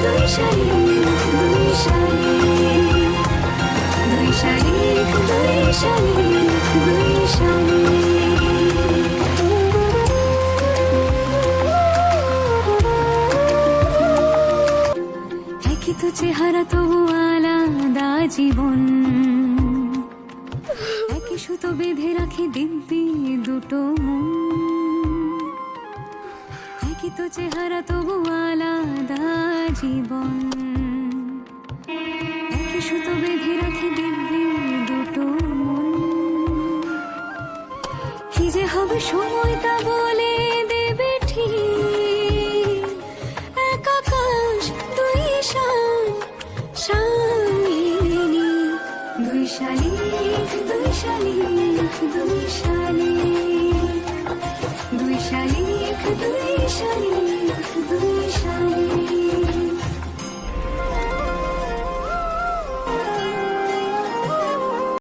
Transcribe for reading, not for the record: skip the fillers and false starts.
দুই শালিক দুই শালিক, দুই শালিক দুই শালিক দুই শালিক। একই তো চেহারা তবু আলাদা জীবন, একই সুতো বেঁধে রাখি দিব্যি দুটো মন। একই তো চেহারা তবু আলাদা জীবন, একই সুতো বেঁধে রাখি দিব্যি দুটো মন। কি যে হবে সময় তা বলে দেবে ঠিক, এক আকাশ দুই শান শালিনী, দুই শালিক দুই শালিক দুই শালিক, দুই শালিক দুই শালিক দুই শালিক।